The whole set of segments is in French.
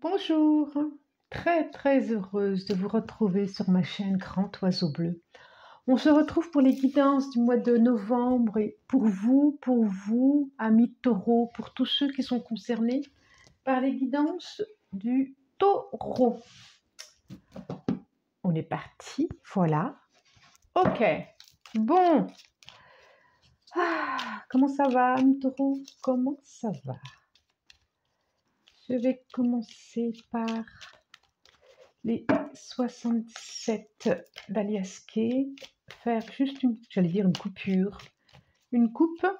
Bonjour, très heureuse de vous retrouver sur ma chaîne Grand Oiseau Bleu. On se retrouve pour les guidances du mois de novembre et pour vous, amis taureaux, pour tous ceux qui sont concernés par les guidances du taureau. On est parti, voilà. Ok, bon. Comment ça va, amis taureaux? Comment ça va? Je vais commencer par les 67 d'Aliasqué, faire juste une, j'allais dire une coupure, une coupure,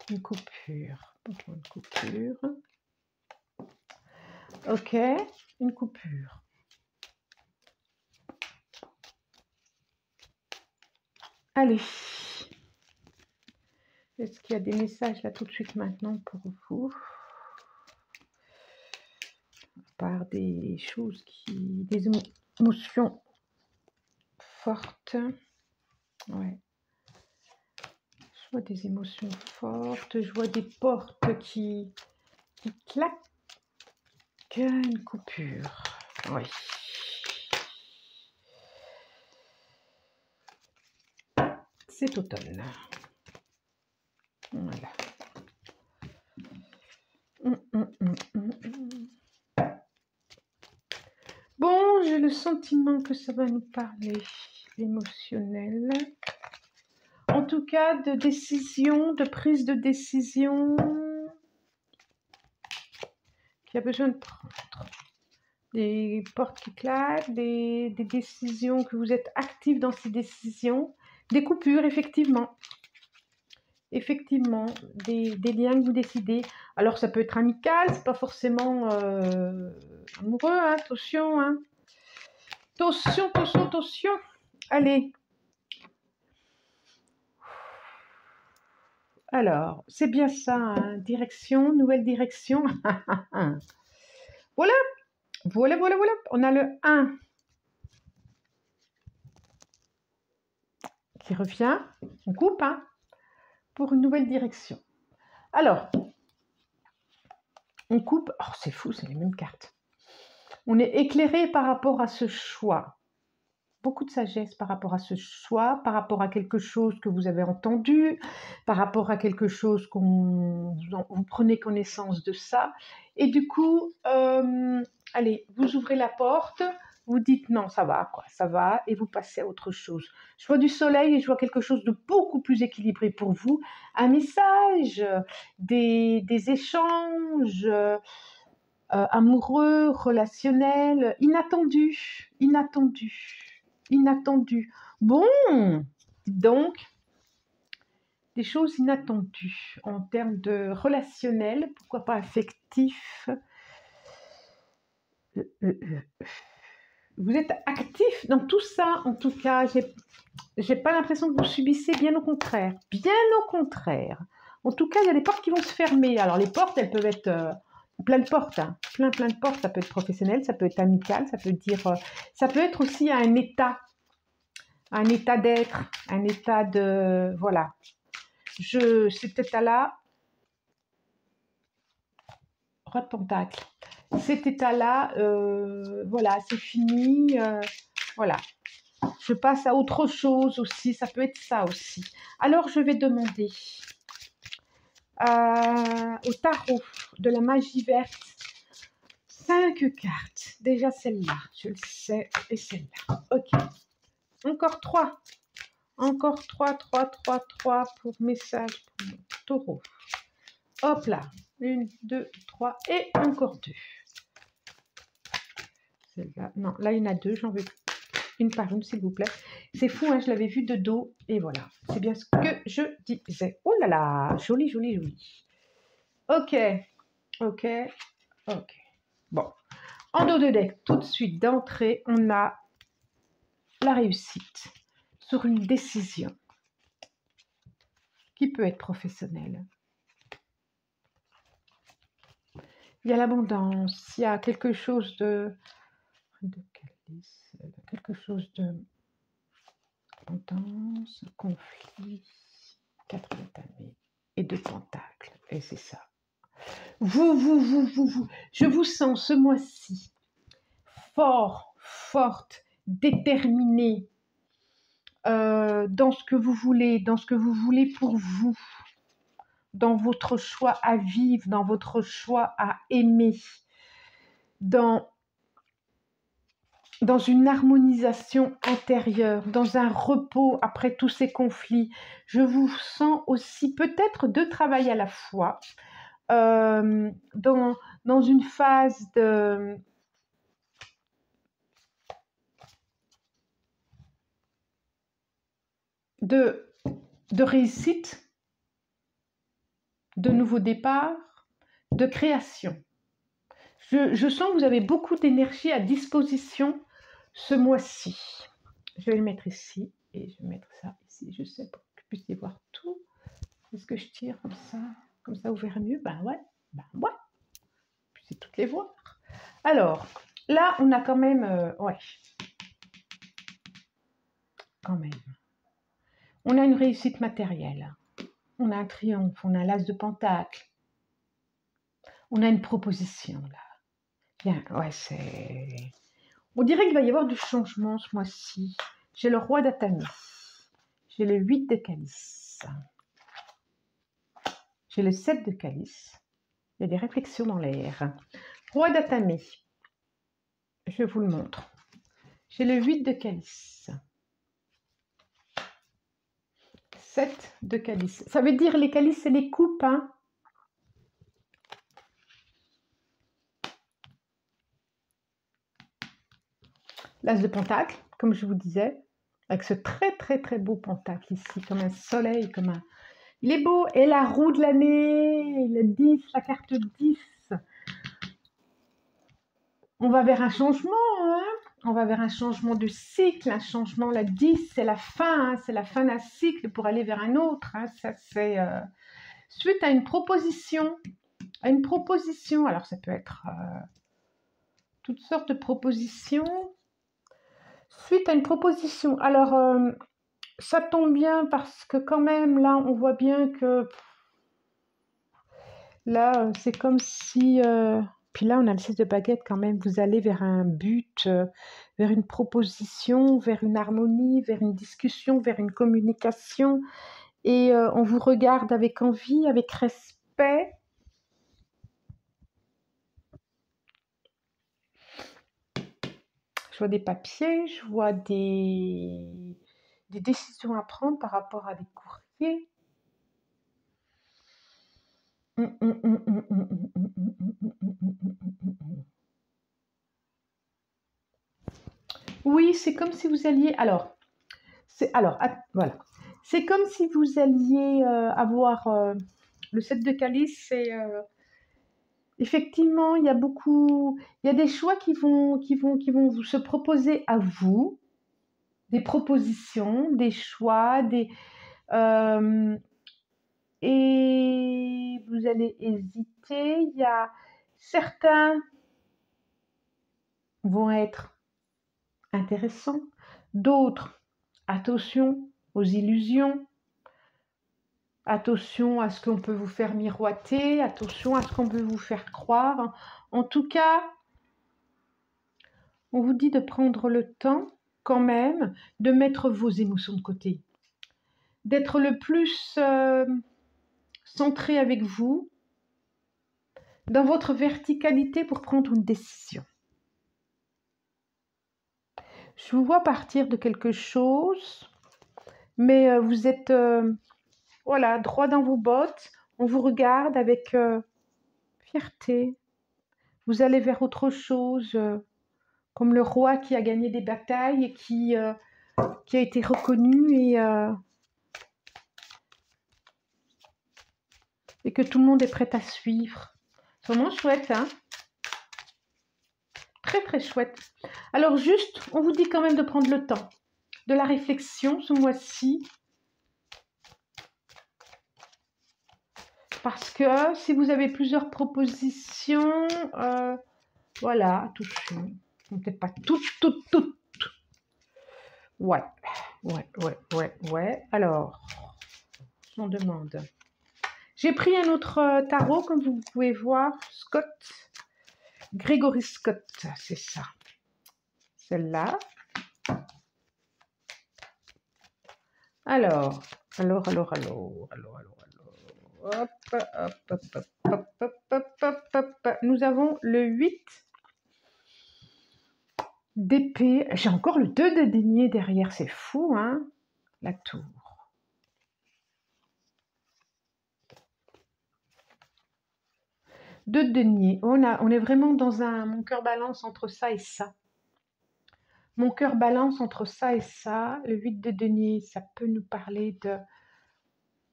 une coupure, ok, une coupure. Allez, est-ce qu'il y a des messages là tout de suite maintenant pour vous? Par des choses des émotions fortes, ouais. Je vois des émotions fortes, je vois des portes qui claquent, une coupure, oui. C'est automne. Voilà. Bon, j'ai le sentiment que ça va nous parler émotionnel. En tout cas, de décision, de prise de décision qui a besoin de prendre. Des portes qui claquent, des décisions, que vous êtes actifs dans ces décisions, des coupures, effectivement. Effectivement, des liens que vous décidez. Alors, ça peut être amical, c'est pas forcément amoureux, hein, attention, hein. Attention. Allez. Alors, c'est bien ça, hein, direction, nouvelle direction. Voilà. On a le 1 qui revient. On coupe, hein, pour une nouvelle direction. Alors, on coupe. Oh, c'est fou, c'est les mêmes cartes. On est éclairé par rapport à ce choix. Beaucoup de sagesse par rapport à ce choix, par rapport à quelque chose que vous avez entendu, par rapport à quelque chose vous prenez connaissance de ça. Et du coup, allez, vous ouvrez la porte, vous dites non, ça va, quoi, ça va, et vous passez à autre chose. Je vois du soleil et je vois quelque chose de beaucoup plus équilibré pour vous. Un message, des échanges amoureux, relationnels, inattendus. Bon, donc, des choses inattendues en termes de relationnel, pourquoi pas affectif. Vous êtes actif dans tout ça, en tout cas, j'ai pas l'impression que vous subissez, bien au contraire. En tout cas, il y a des portes qui vont se fermer. Alors, les portes, elles peuvent être plein de portes, hein. Plein de portes. Ça peut être professionnel, ça peut être amical, ça peut être aussi un état d'être, un état de, voilà. Cet état-là, roi de pentacle. Cet état-là, voilà, c'est fini, voilà. Je passe à autre chose aussi, ça peut être ça aussi. Alors, je vais demander au tarot de la magie verte 5 cartes. Déjà celle-là, je le sais, et celle-là. Ok. Encore 3. Encore 3 pour message pour mon taureau. Hop là. 1, 2, 3 et encore 2. Celle-là, non, là il y en a 2, j'en veux une par une s'il vous plaît. C'est fou, hein, je l'avais vu de dos et voilà. C'est bien ce que je disais. Oh là là, joli. Ok. Bon. En dos de deck, tout de suite d'entrée, on a la réussite sur une décision qui peut être professionnelle. Il y a l'abondance, il y a quelque chose quelque chose de abondance, conflit, 4 d'étamés et 2 pentacles. Et c'est ça. Je vous sens ce mois-ci fort, forte, déterminée dans ce que vous voulez, dans ce que vous voulez pour vous, dans votre choix à vivre, dans votre choix à aimer, dans une harmonisation intérieure, dans un repos après tous ces conflits. Je vous sens aussi peut-être deux travails à la fois, dans une phase de réussite, de nouveau départ, de création. Je sens que vous avez beaucoup d'énergie à disposition ce mois-ci. Je vais le mettre ici et je vais mettre ça ici, je sais, pour que vous puissiez voir tout. Est-ce que je tire comme ça vous verrez mieux? Ben ouais, puis c'est toutes les voir. Alors, là, on a quand même, ouais, quand même. On a une réussite matérielle, on a un triomphe, on a l'as de pentacle, on a une proposition là. Bien, ouais, c'est... On dirait qu'il va y avoir du changement ce mois-ci. J'ai le roi d'Atami. J'ai le 8 de calice. J'ai le 7 de calice. Il y a des réflexions dans l'air. Roi d'Atami. Je vous le montre. J'ai le 8 de calice. 7 de calice. Ça veut dire les calices, c'est les coupes, hein. L'as de pentacle, comme je vous disais, avec ce très très très beau pentacle ici, comme un soleil, comme un... Il est beau. Et la roue de l'année, le 10, la carte 10. On va vers un changement, hein. On va vers un changement de cycle, un changement, la 10, c'est la fin, hein. C'est la fin d'un cycle pour aller vers un autre, hein. Ça, c'est suite à une proposition. Alors ça peut être toutes sortes de propositions. Suite à une proposition. Alors, ça tombe bien parce que quand même, là, on voit bien que... Là, c'est comme si... Puis là, on a le 6 de baguette quand même. Vous allez vers un but, vers une proposition, vers une harmonie, vers une discussion, vers une communication. Et on vous regarde avec envie, avec respect. Je vois des papiers, je vois des décisions à prendre par rapport à des courriers. Oui, c'est comme si vous alliez... Alors, voilà. C'est comme si vous alliez avoir le 7 de calice. C'est effectivement, il y a des choix qui vont vous se proposer à vous, des propositions, des choix, et vous allez hésiter. Il y a certains vont être intéressants, d'autres, attention aux illusions, attention à ce qu'on peut vous faire miroiter, attention à ce qu'on peut vous faire croire. En tout cas, on vous dit de prendre le temps quand même de mettre vos émotions de côté, d'être le plus centré avec vous, dans votre verticalité pour prendre une décision. Je vous vois partir de quelque chose, mais vous êtes voilà, droit dans vos bottes. On vous regarde avec fierté. Vous allez vers autre chose, comme le roi qui a gagné des batailles et qui a été reconnu et que tout le monde est prêt à suivre. C'est vraiment chouette, hein? Très très chouette. Alors juste, on vous dit quand même de prendre le temps de la réflexion ce mois-ci. Parce que si vous avez plusieurs propositions, voilà, attention. Peut-être pas toutes. Ouais. Alors, on demande. J'ai pris un autre tarot, comme vous pouvez voir, Scott, Gregory Scott, c'est ça. Celle-là. Alors. Hop, hop, hop. Nous avons le 8 d'épée. J'ai encore le 2 de denier derrière, c'est fou, hein, la tour. Deux de denier. On est vraiment dans un... Mon cœur balance entre ça et ça. Mon cœur balance entre ça et ça. Le 8 de denier, ça peut nous parler de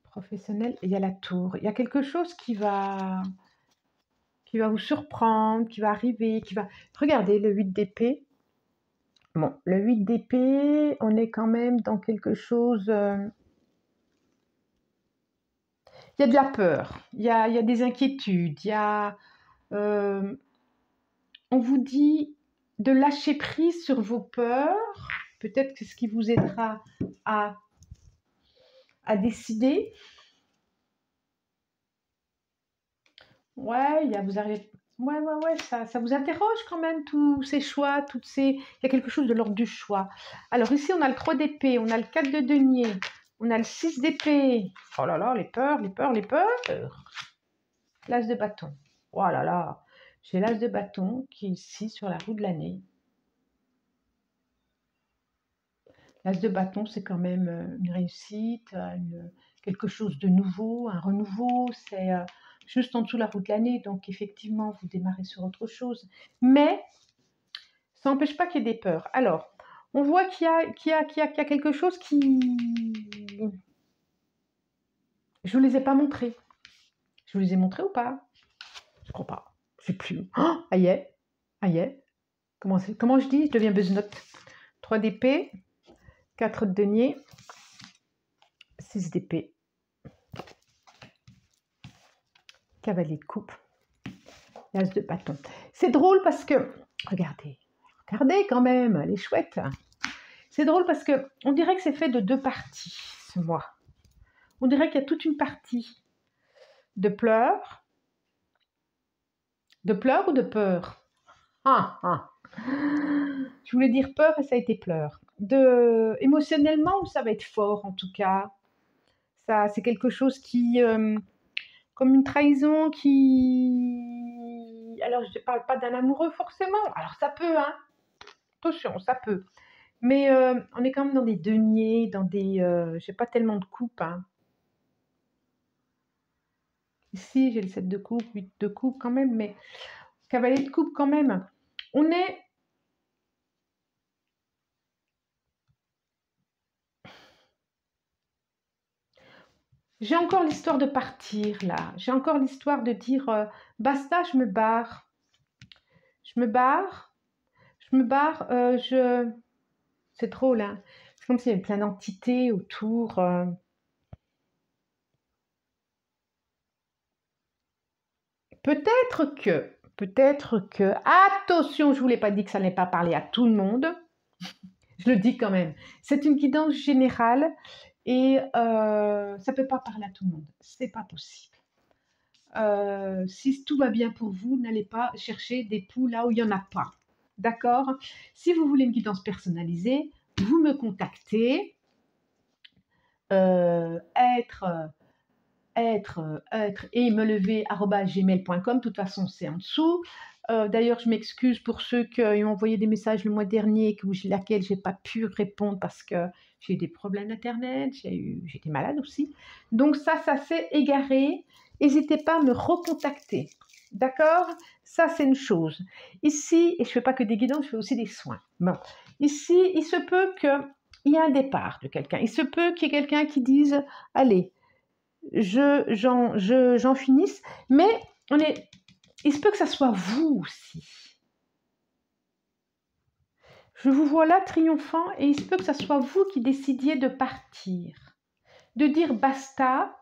professionnel. Il y a la tour. Il y a quelque chose qui va vous surprendre, qui va arriver, qui va... Regardez, le 8 d'épée. Bon, le 8 d'épée, on est quand même dans quelque chose... Il y a de la peur, il y a des inquiétudes, il y a... on vous dit de lâcher prise sur vos peurs. Peut-être que ce qui vous aidera à décider. Ouais, vous arrivez... Ouais, ça vous interroge quand même, tous ces choix, il y a quelque chose de l'ordre du choix. Alors ici, on a le 3 d'épée, on a le 4 de denier, on a le 6 d'épée. Oh là là, les peurs. L'as de bâton. Oh là là, j'ai l'as de bâton qui est ici sur la roue de l'année. L'as de bâton, c'est quand même une réussite, quelque chose de nouveau, un renouveau, c'est... juste en dessous de la roue de l'année, donc effectivement, vous démarrez sur autre chose. Mais ça n'empêche pas qu'il y ait des peurs. Alors, on voit qu'il y a quelque chose qui... Je ne vous les ai pas montrés. Je vous les ai montrés ou pas? Je crois pas. Je ne sais plus. Oh, aïe. Comment je dis? Je deviens buzz-note. 3 d'épée, 4 de denier, 6 d'épée. Cavalier de coupe, l'as de bâton. C'est drôle parce que, regardez quand même, elle est chouette. C'est drôle parce que on dirait que c'est fait de 2 parties, ce mois. On dirait qu'il y a toute une partie de pleurs. De pleurs ou de peur? Je voulais dire peur et ça a été pleurs. Émotionnellement, ça va être fort en tout cas. Ça, c'est quelque chose qui... comme une trahison qui... Alors, je ne parle pas d'un amoureux forcément. Alors, ça peut, hein. Attention, ça peut. Mais on est quand même dans des deniers, dans des... j'ai pas tellement de coupes, hein. Ici, j'ai le 7 de coupe, 8 de coupe quand même, mais... Cavalier de coupe quand même. On est... J'ai encore l'histoire de partir, là. J'ai encore l'histoire de dire, basta, je me barre. Je me barre. C'est drôle, hein. C'est comme s'il y avait plein d'entités autour. Peut-être que... Attention, je ne vous l'ai pas dit que ça n'allait pas parler à tout le monde. Je le dis quand même. C'est une guidance générale et ça ne peut pas parler à tout le monde. Ce n'est pas possible. Si tout va bien pour vous, n'allez pas chercher des poux là où il n'y en a pas. D'accord? Si vous voulez une guidance personnalisée, vous me contactez. Être et me lever@gmail.com. De toute façon, c'est en dessous. D'ailleurs, je m'excuse pour ceux qui ont envoyé des messages le mois dernier, laquelle je n'ai pas pu répondre parce que j'ai eu des problèmes d'internet, j'étais malade aussi. Donc ça s'est égaré. N'hésitez pas à me recontacter. D'accord? Ça, c'est une chose. Ici, et je ne fais pas que des guidances, je fais aussi des soins. Bon, ici, il se peut qu'il y ait un départ de quelqu'un. Il se peut qu'il y ait quelqu'un qui dise, allez, j'en finisse, mais il se peut que ça soit vous aussi. Je vous vois là triomphant et il se peut que ça soit vous qui décidiez de partir, de dire basta.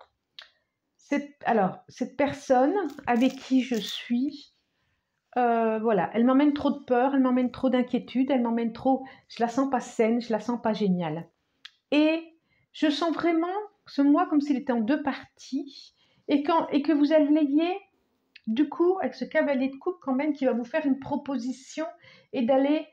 Cette personne avec qui je suis, voilà, elle m'emmène trop de peur, elle m'emmène trop d'inquiétude, elle m'emmène trop, je la sens pas saine, je la sens pas géniale. Et je sens vraiment ce mois comme s'il était en 2 parties. et que vous alliez, du coup, avec ce cavalier de coupe quand même, qui va vous faire une proposition et d'aller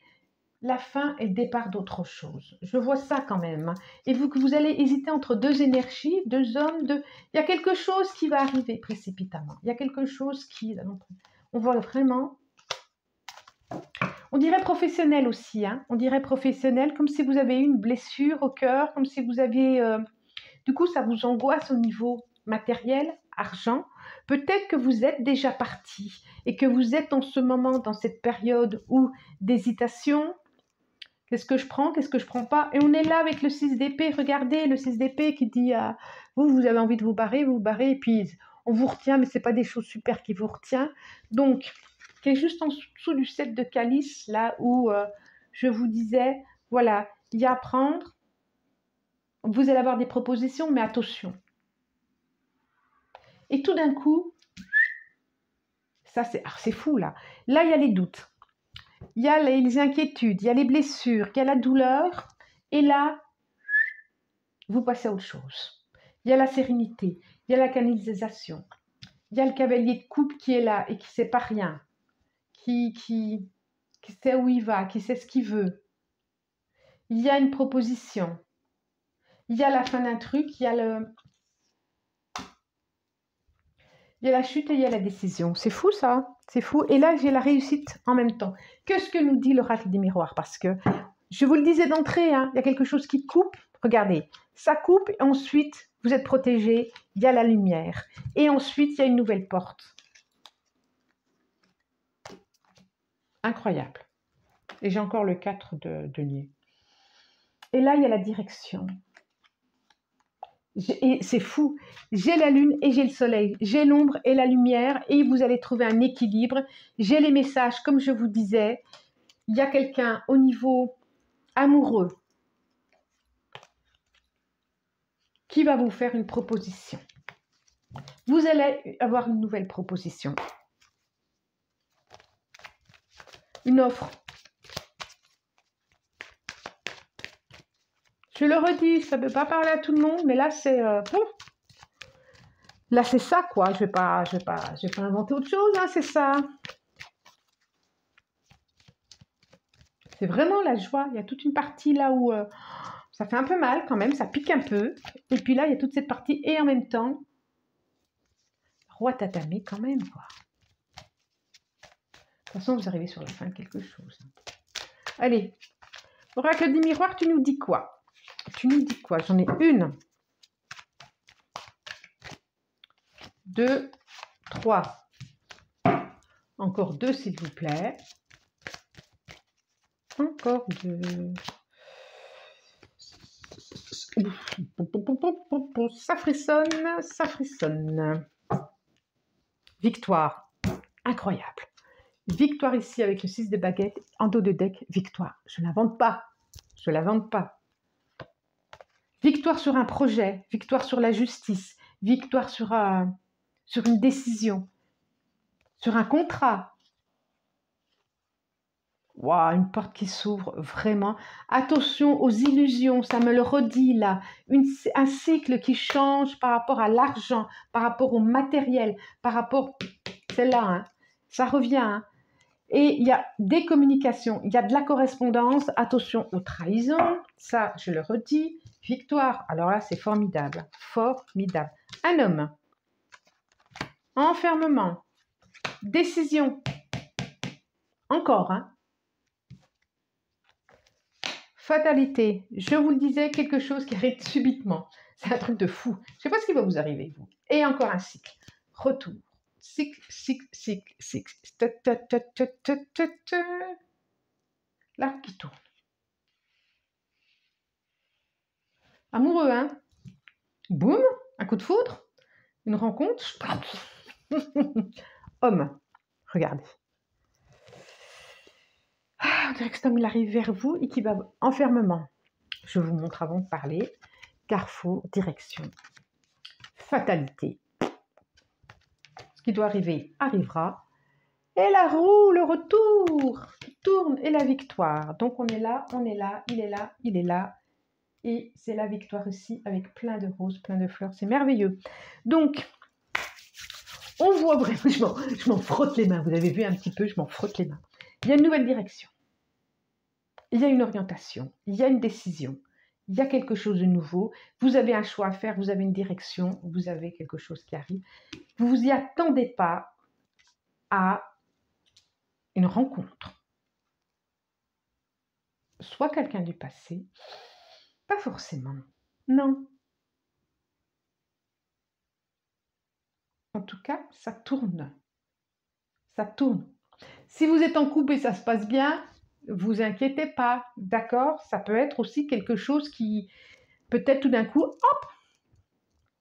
la fin et le départ d'autre chose. Je vois ça quand même. Hein. Et que vous allez hésiter entre deux énergies, deux hommes, deux... Il y a quelque chose qui va arriver précipitamment. Il y a quelque chose qui... On voit vraiment... On dirait professionnel aussi. Hein. On dirait professionnel, comme si vous avez eu une blessure au cœur, comme si vous aviez... Du coup, ça vous angoisse au niveau matériel, argent. Peut-être que vous êtes déjà parti et que vous êtes en ce moment, dans cette période où d'hésitation. Qu'est-ce que je prends? Qu'est-ce que je prends pas? Et on est là avec le 6 d'épée. Regardez, le 6 d'épée qui dit vous avez envie de vous barrez, et puis on vous retient, mais ce n'est pas des choses super qui vous retient. Donc, qui est juste en dessous du 7 de calice, là où je vous disais, voilà, il y a à prendre. Vous allez avoir des propositions, mais attention. Et tout d'un coup, ça c'est fou là. Là, il y a les doutes. Il y a les inquiétudes, il y a les blessures, il y a la douleur. Et là, vous passez à autre chose. Il y a la sérénité, il y a la canalisation, il y a le cavalier de coupe qui est là et qui ne sait pas rien, qui sait où il va, qui sait ce qu'il veut. Il y a une proposition. Il y a la fin d'un truc, il y a la chute et il y a la décision. C'est fou ça, c'est fou. Et là, j'ai la réussite en même temps. Qu'est-ce que nous dit l'oracle des miroirs? Parce que, je vous le disais d'entrée, hein, il y a quelque chose qui coupe. Regardez, ça coupe et ensuite, vous êtes protégé, il y a la lumière. Et ensuite, il y a une nouvelle porte. Incroyable. Et j'ai encore le 4 de denier. Et là, il y a la direction. Et c'est fou, j'ai la lune et j'ai le soleil, j'ai l'ombre et la lumière et vous allez trouver un équilibre. J'ai les messages, comme je vous disais, il y a quelqu'un au niveau amoureux qui va vous faire une proposition. Vous allez avoir une nouvelle proposition, une offre. Je le redis, ça ne peut pas parler à tout le monde, mais là c'est là c'est ça quoi. Je vais pas inventer autre chose, hein, c'est ça. C'est vraiment la joie. Il y a toute une partie là où ça fait un peu mal quand même, ça pique un peu. Et puis là, il y a toute cette partie et en même temps, roi tatamé quand même quoi. De toute façon, vous arrivez sur la fin de quelque chose. Allez, oracle des miroirs, tu nous dis quoi? Tu nous dis quoi? J'en ai une, 2, 3. Encore 2, s'il vous plaît. Encore 2. Ça frissonne, ça frissonne. Victoire. Incroyable. Victoire ici avec le 6 de baguette. En dos de deck, victoire. Je ne l'invente pas. Je ne l'invente pas. Victoire sur un projet. Victoire sur la justice. Victoire sur une décision. Sur un contrat. Waouh, une porte qui s'ouvre, vraiment. Attention aux illusions, ça me le redit là. Un cycle qui change par rapport à l'argent, par rapport au matériel, par rapport... C'est là, hein, ça revient. Hein. Et il y a des communications, il y a de la correspondance. Attention aux trahisons, ça je le redis. Victoire, alors là c'est formidable, formidable. Un homme, enfermement, décision, encore, hein. Fatalité, je vous le disais, quelque chose qui arrive subitement. C'est un truc de fou. Je ne sais pas ce qui va vous arriver, vous. Et encore un cycle. Retour. Cycle, cycle, cycle, cycle. Là, qui tourne. Amoureux, hein? Boum, un coup de foudre. Une rencontre. Homme, regardez. On dirait que cet homme, il arrive vers vous et qui va... Enfermement. Je vous montre avant de parler. Carrefour, direction. Fatalité. Ce qui doit arriver, arrivera. Et la roue, le retour, tourne et la victoire. Donc on est là, il est là, il est là. Et c'est la victoire ici avec plein de roses, plein de fleurs. C'est merveilleux. Donc, On voit vraiment, je m'en frotte les mains. Vous avez vu un petit peu, je m'en frotte les mains. Il y a une nouvelle direction. Il y a une orientation. Il y a une décision. Il y a quelque chose de nouveau. Vous avez un choix à faire. Vous avez une direction. Vous avez quelque chose qui arrive. Vous vous y attendez pas à une rencontre. Soit quelqu'un du passé, pas forcément. Non. En tout cas, ça tourne. Ça tourne. Si vous êtes en couple et ça se passe bien, vous inquiétez pas, d'accord? Ça peut être aussi quelque chose qui, peut-être tout d'un coup, hop,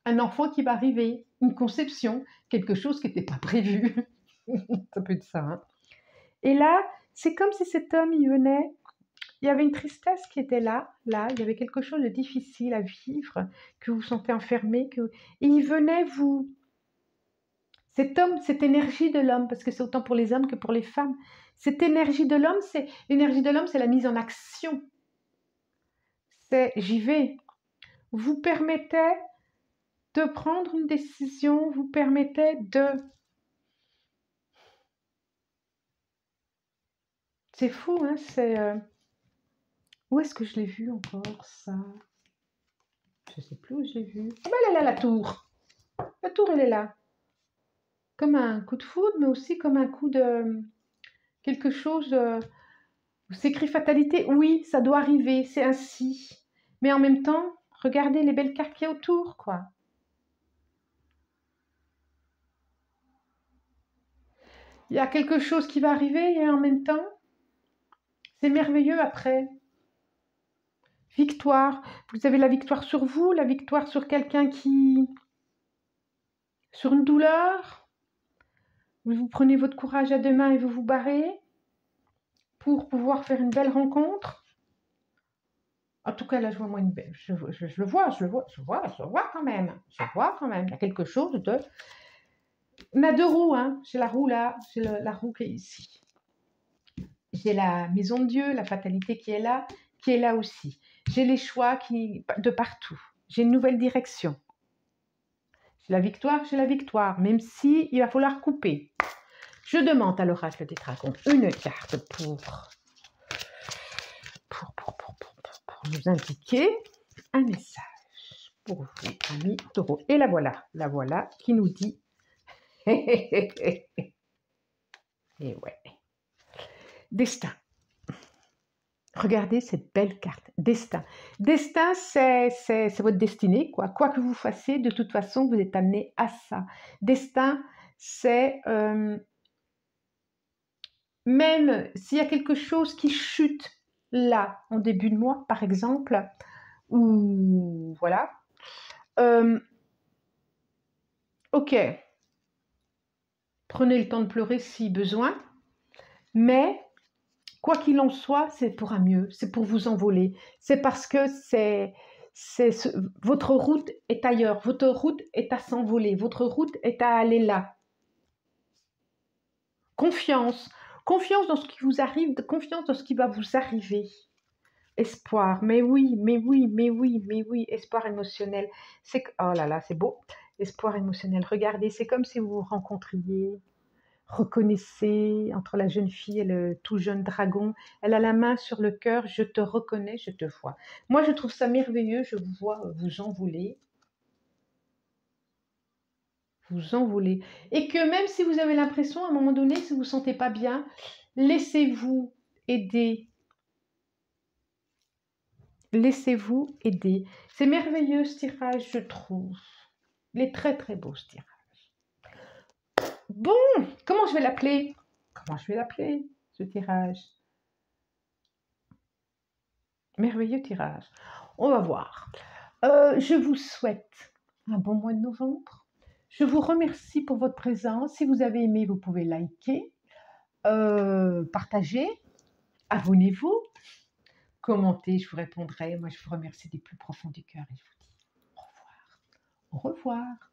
un enfant qui va arriver, une conception, quelque chose qui n'était pas prévu. Ça peut être ça, hein. Et là, c'est comme si cet homme, il venait, il y avait une tristesse qui était là, il y avait quelque chose de difficile à vivre, que vous sentez enfermé, et il venait vous... Cet homme, cette énergie de l'homme, parce que c'est autant pour les hommes que pour les femmes, cette énergie de l'homme, c'est la mise en action. C'est j'y vais. Vous permettez de prendre une décision, vous permettez de... C'est fou, hein, c'est... Où est-ce que je l'ai vu encore, ça? Je ne sais plus où je l'ai vu. Ah ben elle est là, la tour. La tour, elle est là. Comme un coup de foudre, mais aussi comme un coup de... quelque chose... C'est écrit fatalité. Oui, ça doit arriver, c'est ainsi. Mais en même temps, regardez les belles cartes qu'il y a autour, quoi. Il y a quelque chose qui va arriver et en même temps, c'est merveilleux après. Victoire. Vous avez la victoire sur vous, la victoire sur quelqu'un qui... sur une douleur. Vous prenez votre courage à deux mains et vous vous barrez pour pouvoir faire une belle rencontre. En tout cas, là, je vois moi une belle... Je le vois quand même. Je vois quand même. Il y a quelque chose de... On a deux roues, hein. J'ai la roue là, j'ai la roue qui est ici. J'ai la maison de Dieu, la fatalité qui est là aussi. J'ai les choix de partout. J'ai une nouvelle direction. J'ai la victoire, même si il va falloir couper. Je demande à l'oracle des dragons une carte pour nous indiquer un message pour vous, amis taureaux. Et la voilà qui nous dit et ouais, destin. Regardez cette belle carte, destin. Destin, c'est votre destinée, quoi. Quoi que vous fassiez, de toute façon, vous êtes amené à ça. Destin, c'est même s'il y a quelque chose qui chute là, en début de mois, par exemple, ou voilà. Ok, prenez le temps de pleurer si besoin, mais quoi qu'il en soit, c'est pour un mieux, c'est pour vous envoler. C'est parce que votre route est ailleurs, votre route est à s'envoler, votre route est à aller là. Confiance, confiance dans ce qui vous arrive, confiance dans ce qui va vous arriver. Espoir, mais oui, espoir émotionnel. C'est oh là là, c'est beau. Espoir émotionnel. Regardez, c'est comme si vous vous rencontriez. Reconnaissez entre la jeune fille et le tout jeune dragon. Elle a la main sur le cœur. Je te reconnais, je te vois. Moi, je trouve ça merveilleux. Je vous vois vous envoler. Vous envoler. Et que même si vous avez l'impression, à un moment donné, si vous ne vous sentez pas bien, laissez-vous aider. Laissez-vous aider. C'est merveilleux ce tirage, je trouve. Il est très très beau ce tirage. Bon, comment je vais l'appeler? Comment je vais l'appeler ce tirage? Merveilleux tirage. On va voir. Je vous souhaite un bon mois de novembre. Je vous remercie pour votre présence. Si vous avez aimé, vous pouvez liker, partager, abonnez-vous, commentez, je vous répondrai. Moi, je vous remercie du plus profond du cœur et je vous dis au revoir. Au revoir.